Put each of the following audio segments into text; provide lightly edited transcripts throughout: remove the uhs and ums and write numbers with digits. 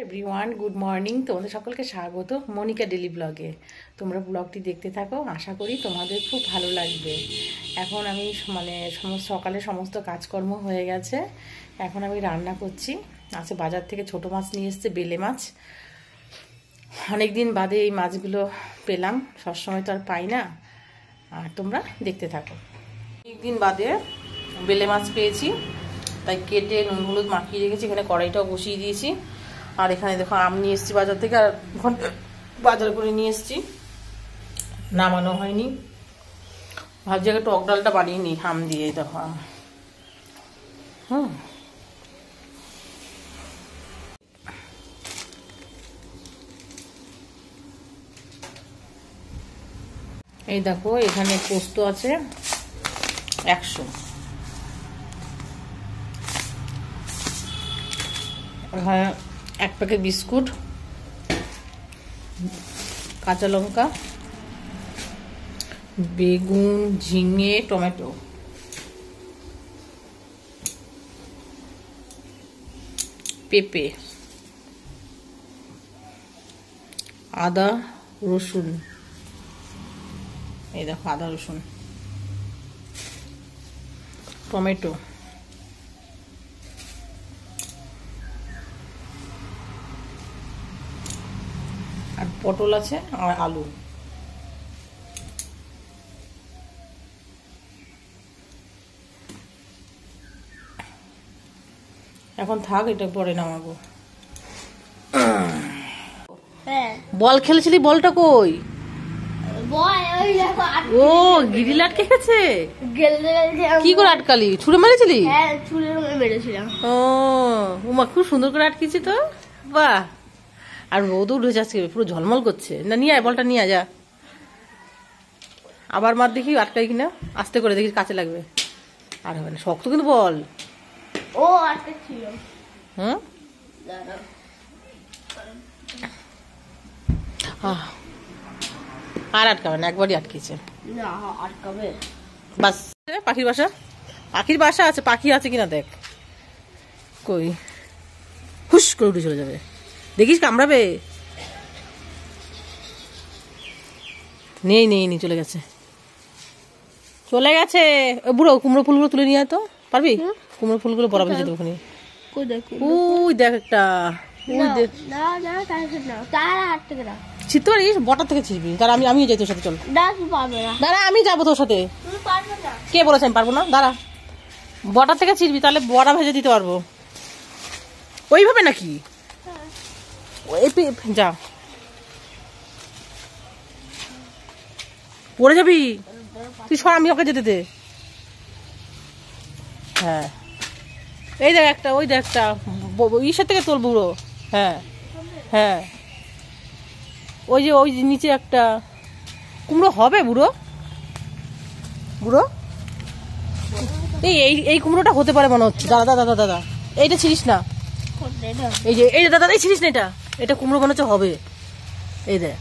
Everyone, good morning. তোমাদের সকলকে স্বাগত মনিকা ডেলি ব্লগে। তোমরা ব্লগটি দেখতে থাকো, আশা করি তোমাদের খুব ভালো লাগবে। এখন আমি সকালে সমস্ত কাজকর্ম হয়ে গেছে, এখন আমি রান্না করছি। আজকে বাজার থেকে ছোট মাছ নিয়ে এসছে, বেলে মাছ। অনেক দিন বাদে এই মাছগুলো পেলাম, সবসময় তো আর পাই না। আর তোমরা দেখতে থাকো। অনেকদিন বাদে বেলে মাছ পেয়েছি, তাই কেটে নুন হলুদ মাখিয়ে রেখেছি। এখানে কড়াইটাও বসিয়ে দিয়েছি। আর এখানে দেখো আম নিয়ে এসেছি বাজার থেকে, আর এখন বাজার করে নিয়ে এসেছি, নামানো হয়নি। ভাবছি আগে টক ডালটা বানিয়ে নিই আম দিয়ে। দেখো আম, এই দেখো এখানে পোস্ত আছে 100, এখানে 1 প্যাকেট বিস্কুট, কাঁচা লঙ্কা, বেগুন, ঝিঙে, টমেটো, পেঁপে, আদা, রসুন। এই দেখো আদা রসুন, টমেটো, আর পটল আছে, আর আলু। এখন থাক, এটা পরে নামাবো। বল খেলেছিলি, বলটা কই? ও গিরিল আটকে গেছে। কি করে আটকালি? ছুঁড়ে মেরেছিলি? ও উমা, খুব সুন্দর করে আটকেছি তো। বাহ, আর রোদ উঠে যাচ্ছে, পুরো ঝলমল করছে। না নিয়ে আয়, বলটা নিয়ে যা। আবার মার দেখি আটকাই কিনা, আস্তে করে দেখি, কাছে লাগবে। আর হবে না, শক্ত কিন্তু বল। ও আটকে ছিল। হুম, আর আটকাবে না, একবারই আটকেছে। না আটকাবে। বাস, পাখির বাসা, পাখির বাসা আছে, পাখি আছে কিনা দেখ। কই, হুস করে উঠে চলে যাবে, দেখিস কামড়াবে। নেই নেই নেই, চলে গেছে, চলে গেছে। বুড়ো কুমড়ো ফুলগুলো তুলে নিয়ে আয় তো, পারবি? কুমড়ো ফুলগুলো বরাবর যেতে ওখানে। ওই দেখ একটা, ওই দেখ। ছিটতে পারিস? বটার থেকে ছিটবি। দাঁড়া, আমি যাই তোর সাথে, চল। দাঁড়া, আমি যাবো তোর সাথে। কে বলেছে আমি পারবো না? দাঁড়া, বটার থেকে ছিটবি, তাহলে বড়া ভেজে দিতে পারবো। ওইভাবে নাকি? যা, পড়ে যাবি তুই, সর, আমি ওকে যেতে দে। হ্যাঁ, এই দেখ একটা, ওই দেখ একটা, ইসের থেকে তোল বুড়ো। হ্যাঁ হ্যাঁ, ওই যে ওই নিচে একটা কুমড়ো হবে। বুড়ো বুড়ো, এই কুমড়োটা হতে পারে মনে হচ্ছে। দাদা দাদা দাদা, এইটা ছিড়িস না। এই যে দাদা, এই ছিড়িস না, এটা কুমড়ো মনে হচ্ছে হবে। এই দে,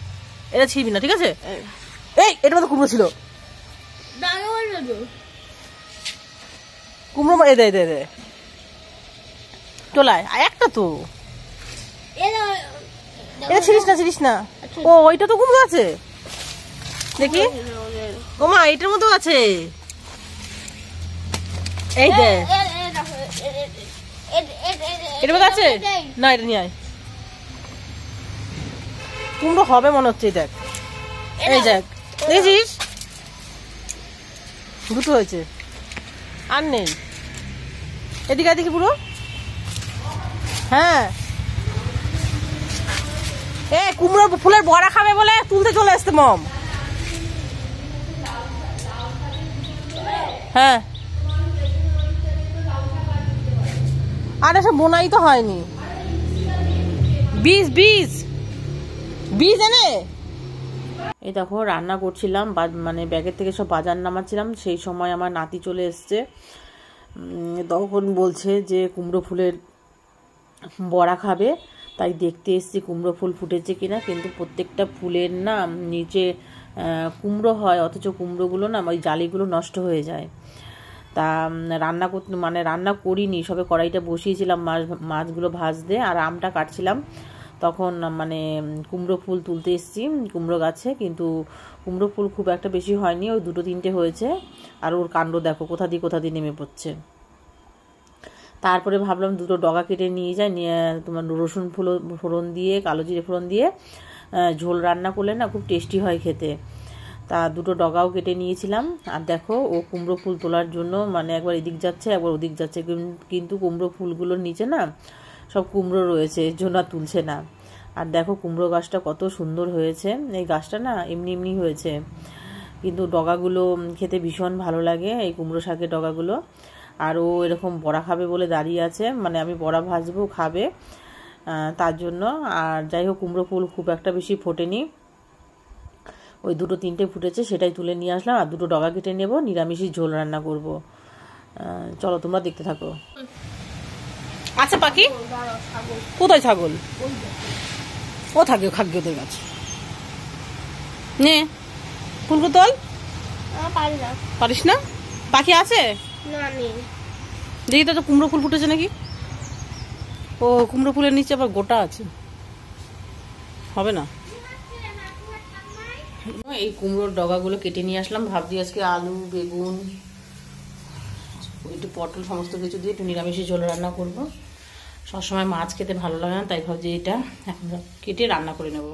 এটা ছিড়বি না, ঠিক আছে? এই এটা মতো কুমড়ো ছিল, কুমড়ো। এই দে দে দে, চলায় একটা তো। এটা ছিড়িস না। ও ওইটা তো কুমড়ো আছে, দেখি। ও মা, এটার মতো আছে। এই দে, এটার মতো আছে না, এটা নিয়ে আয়। কুমড়ো হবে মনে হচ্ছে, দেখ। এই দেখ, দেখছিস, দুটো হয়েছে, আর নেই। এদিকে দেখি পুরো। হ্যাঁ, এ কুমড়োর ফুলের বড়া খাবে বলে তুলতে চলে আসতে মম। হ্যাঁ, আর এসব বোনাই তো হয়নি। বীজ বীজ বীজ এনে। এই দেখো রান্না করছিলাম, ব্যাগের থেকে সব বাজার নামাচ্ছিলাম, সেই সময় আমার নাতি চলে এসছে। তখন বলছে যে কুমড়ো ফুলের বড়া খাবে, তাই দেখতে এসছি কুমড়ো ফুল ফুটেছে কিনা। কিন্তু প্রত্যেকটা ফুলের না নিচে কুমড়ো হয়, অথচ কুমড়োগুলো না ওই জালিগুলো নষ্ট হয়ে যায়। তা রান্না করতে মানে রান্না করিনি, সবে কড়াইটা বসিয়েছিলাম মাছগুলো ভাজতে, আর আমটা কাটছিলাম। তখন মানে কুমড়ো ফুল তুলতে এসেছি কুমড়ো গাছে, কিন্তু কুমড়ো ফুল খুব একটা বেশি হয়নি, ওই 2-3টে হয়েছে। আর ওর কাণ্ড দেখো কোথা দিয়ে নেমে পড়ছে। তারপরে ভাবলাম 2টো ডগা কেটে নিয়ে যাই, নিয়ে তোমার রসুন ফোড়ন দিয়ে, কালো জিরে ফোড়ন দিয়ে ঝোল রান্না করলে না খুব টেস্টি হয় খেতে। তা 2টো ডগাও কেটে নিয়েছিলাম। আর দেখো ও কুমড়ো ফুল তোলার জন্য মানে একবার এদিক যাচ্ছে একবার ওদিক যাচ্ছে, কিন্তু কুমড়ো ফুলগুলোর নিচে না সব কুমড়ো রয়েছে, এর জন্য আর তুলছে না। আর দেখো কুমড়ো গাছটা কত সুন্দর হয়েছে। এই গাছটা না এমনি হয়েছে, কিন্তু ডগাগুলো খেতে ভীষণ ভালো লাগে, এই কুমড়ো শাকের ডগাগুলো। আর ও এরকম বড়া খাবে বলে দাঁড়িয়ে আছে, মানে আমি বড়া ভাজবো খাবে তার জন্য। আর যাই হোক কুমড়ো ফুল খুব একটা বেশি ফোটেনি, ওই 2-3টে ফুটেছে, সেটাই তুলে নিয়ে আসলাম। আর 2টো ডগা কেটে নেব, নিরামিষই ঝোল রান্না করব। চলো তোমরা দেখতে থাকো। আচ্ছা পাখি কোথায় ছাগল? ও থাকে খাগ্য ওদের গাছ নে, ফুলকো তোল। পারিস না? পাখি আছে দেখি তো, কুমড়ো ফুল ফুটেছে নাকি? ও কুমড়ো ফুলের নিচে আবার গোটা আছে, হবে না। এই কুমড়োর ডগাগুলো কেটে নিয়ে আসলাম, ভাবছি আজকে আলু বেগুন একটু পটল সমস্ত কিছু দিয়ে একটু নিরামিষে ঝোল রান্না করব। সবসময় মাছ খেতে ভালো লাগে না, তাই ভাবছি এটা এখন কেটে রান্না করে নেব।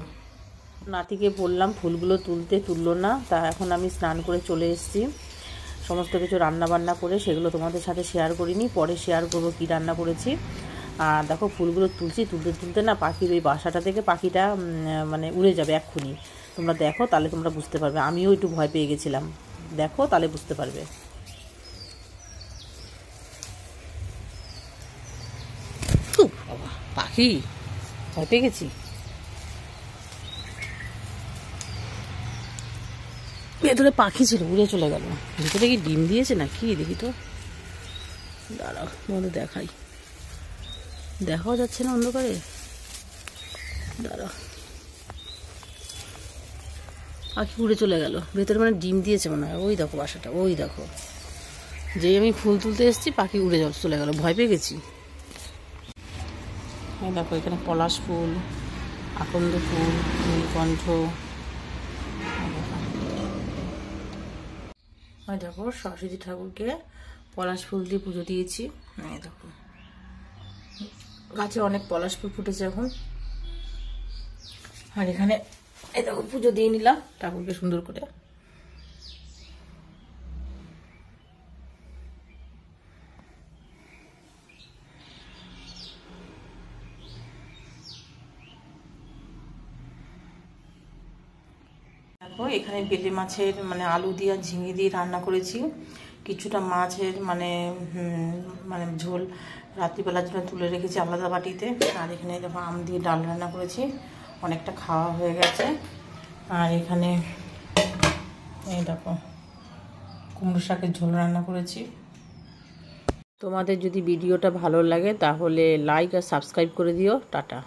নাতিকে বললাম ফুলগুলো তুললো না, তা এখন আমি স্নান করে চলে এসেছি। সমস্ত কিছু রান্না বান্না করে সেগুলো তোমাদের সাথে শেয়ার করিনি, পরে শেয়ার করব কি রান্না করেছি। আর দেখো ফুলগুলো তুলতে না পাখির ওই বাসাটা থেকে পাখিটা মানে উড়ে যাবে এক্ষুনি। তোমরা দেখো তাহলে তোমরা বুঝতে পারবে, আমিও একটু ভয় পেয়ে গেছিলাম, দেখো তাহলে বুঝতে পারবে। বাবা পাখি, ভয় পেয়ে গেছি। ভেতরে পাখি ছিল, উড়ে চলে গেল। ভেতরে কি ডিম দিয়েছে না কি দেখি তো, দাঁড়াও তোমাদের দেখাই, দেখাও যাচ্ছে না অন্ধকারে, দাঁড়াও। পাখি উড়ে চলে গেল, ভেতরে মানে ডিম দিয়েছে মনে হয়। ওই দেখো বাসাটা, ওই দেখো, যেই আমি ফুল তুলতে এসেছি পাখি উড়ে চলে গেল, ভয় পেয়ে গেছি। এই দেখো এখানে পলাশ ফুল, আকন্দ ফুল, নীলকণ্ঠ। দেখো সরস্বতী ঠাকুরকে পলাশ ফুল দিয়ে পুজো দিয়েছি। এই দেখো গাছে অনেক পলাশ ফুল ফুটেছে এখন। আর এখানে এই দেখো পুজো দিয়ে নিলাম ঠাকুরকে সুন্দর করে। দেখো এখানে বেলে মাছের মানে আলু দিয়ে ঝিঙে দিয়ে রান্না করেছি। কিছুটা মাছের মানে ঝোল রাত্রিবেলার জন্য তুলে রেখেছি আলাদা বাটিতে। আর এখানে দেখো আম দিয়ে ডাল রান্না করেছি, অনেকটা খাওয়া হয়ে গেছে। আর এখানে এই দেখো কুমড়ো শাকের ঝোল রান্না করেছি। তোমাদের যদি ভিডিওটা ভালো লাগে তাহলে লাইক আর সাবস্ক্রাইব করে দিও। টাটা।